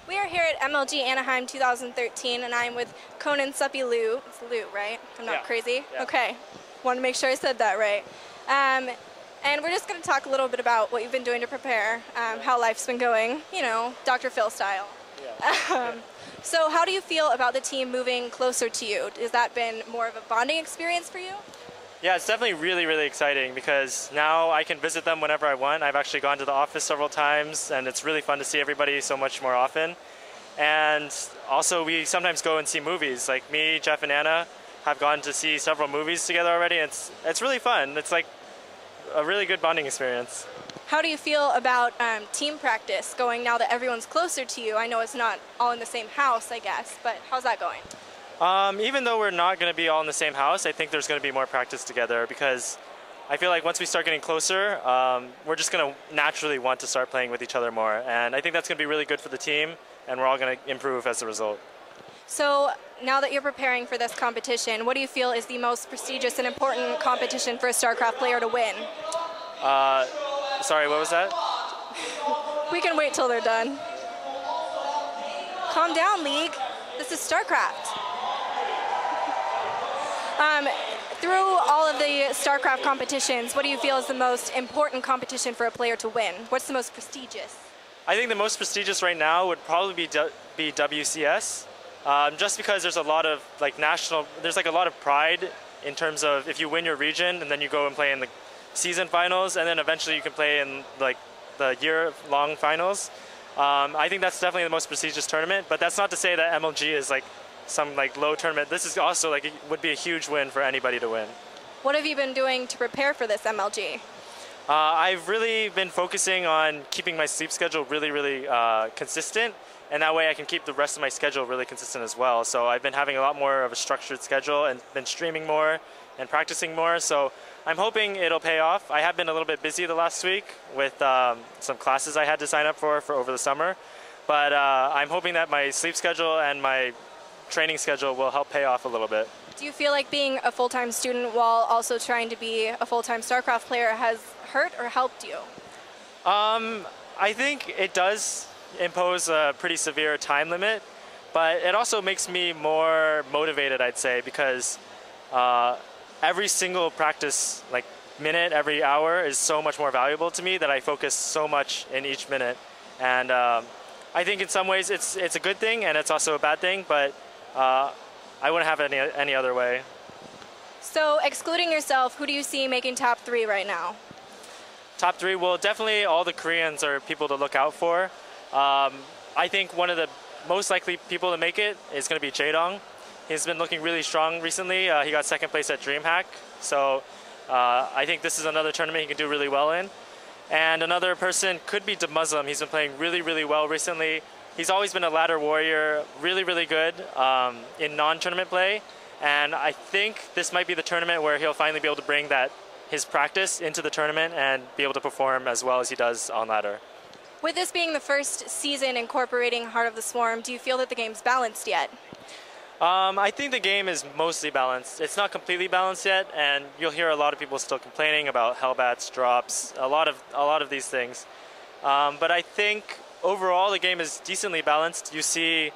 We are here at MLG Anaheim 2013, and I'm with Conan Suppy Lou. It's Lou, right? I'm not crazy? Yeah. Okay. Want to make sure I said that right. And we're just going to talk a little bit about what you've been doing to prepare, how life's been going, you know, Dr. Phil style. Yeah. So how do you feel about the team moving closer to you? Has that been more of a bonding experience for you? Yeah, it's definitely really, really exciting because now I can visit them whenever I want. I've actually gone to the office several times, and it's really fun to see everybody so much more often. And also, we sometimes go and see movies. Like me, Jeff, and Anna have gone to see several movies together already. It's really fun. It's like a really good bonding experience. How do you feel about team practice going now that everyone's closer to you? I know it's not all in the same house, I guess, but how's that going? Even though we're not going to be all in the same house, I think there's going to be more practice together because I feel like once we start getting closer, we're just going to naturally want to start playing with each other more. And I think that's going to be really good for the team, and we're all going to improve as a result. So now that you're preparing for this competition, what do you feel is the most prestigious and important competition for a StarCraft player to win? Sorry, what was that? We can wait till they're done. Calm down, League. This is StarCraft. Through all of the StarCraft competitions, what do you feel is the most important competition for a player to win? What's the most prestigious? I think the most prestigious right now would probably be WCS, just because there's a lot of there's a lot of pride in terms of if you win your region and then you go and play in the season finals, and then eventually you can play in like the year-long finals. I think that's definitely the most prestigious tournament, but that's not to say that MLG is like some like low tournament. This is also like it would be a huge win for anybody to win. What have you been doing to prepare for this MLG? I've really been focusing on keeping my sleep schedule really consistent, and that way I can keep the rest of my schedule really consistent as well. So I've been having a lot more of a structured schedule and been streaming more and practicing more. So I'm hoping it'll pay off. I have been a little bit busy the last week with some classes I had to sign up for over the summer, but I'm hoping that my sleep schedule and my training schedule will help pay off a little bit. Do you feel like being a full-time student while also trying to be a full-time StarCraft player has hurt or helped you? I think it does impose a pretty severe time limit, but it also makes me more motivated, I'd say, because every single practice, like minute, every hour is so much more valuable to me that I focus so much in each minute. And I think in some ways it's a good thing and it's also a bad thing, but I wouldn't have it any other way. So excluding yourself, who do you see making top 3 right now? Top 3, well, definitely all the Koreans are people to look out for. I think one of the most likely people to make it is going to be Jaedong. He's been looking really strong recently. He got second place at DreamHack. So I think this is another tournament he can do really well in. And another person could be Muslim. He's been playing really well recently. He's always been a ladder warrior, really good in non-tournament play. And I think this might be the tournament where he'll finally be able to bring his practice into the tournament and be able to perform as well as he does on ladder. With this being the first season incorporating Heart of the Swarm, do you feel that the game's balanced yet? I think the game is mostly balanced. It's not completely balanced yet, and you'll hear a lot of people still complaining about hellbats, drops, a lot of these things. But I think overall the game is decently balanced. You see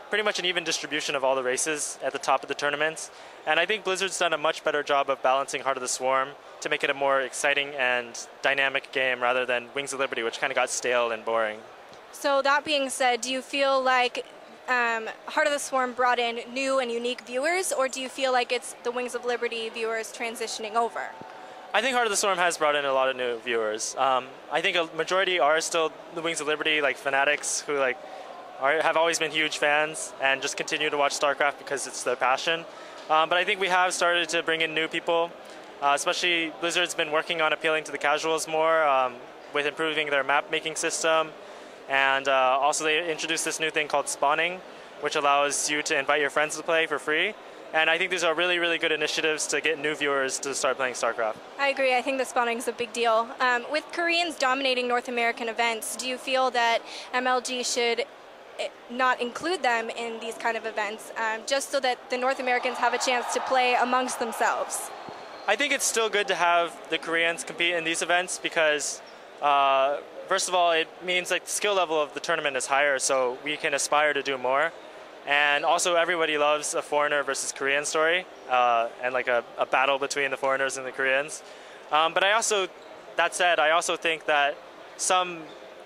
pretty much an even distribution of all the races at the top of the tournaments, and I think Blizzard's done a much better job of balancing Heart of the Swarm to make it a more exciting and dynamic game rather than Wings of Liberty, which kind of got stale and boring. So that being said, do you feel like Heart of the Swarm brought in new and unique viewers, or do you feel like it's the Wings of Liberty viewers transitioning over? I think Heart of the Swarm has brought in a lot of new viewers. I think a majority are still the Wings of Liberty, like fanatics who have always been huge fans and just continue to watch StarCraft because it's their passion. But I think we have started to bring in new people, especially Blizzard's been working on appealing to the casuals more with improving their map making system. And also they introduced this new thing called spawning, which allows you to invite your friends to play for free. And I think these are really good initiatives to get new viewers to start playing StarCraft. I agree. I think the spawning is a big deal. With Koreans dominating North American events, do you feel that MLG should not include them in these kind of events, just so that the North Americans have a chance to play amongst themselves? I think it's still good to have the Koreans compete in these events because First of all, it means like the skill level of the tournament is higher, so we can aspire to do more. And also, everybody loves a foreigner versus Korean story, and like a battle between the foreigners and the Koreans. But that said, I also think that some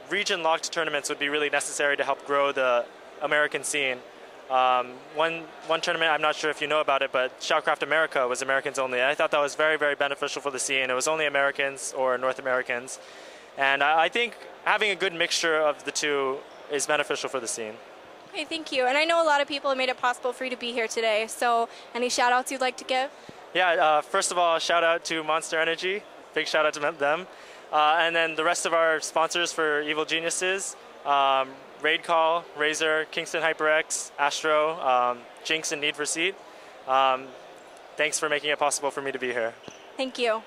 region-locked tournaments would be really necessary to help grow the American scene. One tournament, I'm not sure if you know about it, but Shoutcraft America was Americans only. I thought that was very, very beneficial for the scene. It was only Americans or North Americans. And I think having a good mixture of the two is beneficial for the scene. Okay, thank you. And I know a lot of people have made it possible for you to be here today. So any shout outs you'd like to give? Yeah, first of all, shout out to Monster Energy. Big shout out to them. And then the rest of our sponsors for Evil Geniuses, Raid Call, Razer, Kingston HyperX, Astro, Jinx, and Need for Seed. Thanks for making it possible for me to be here. Thank you.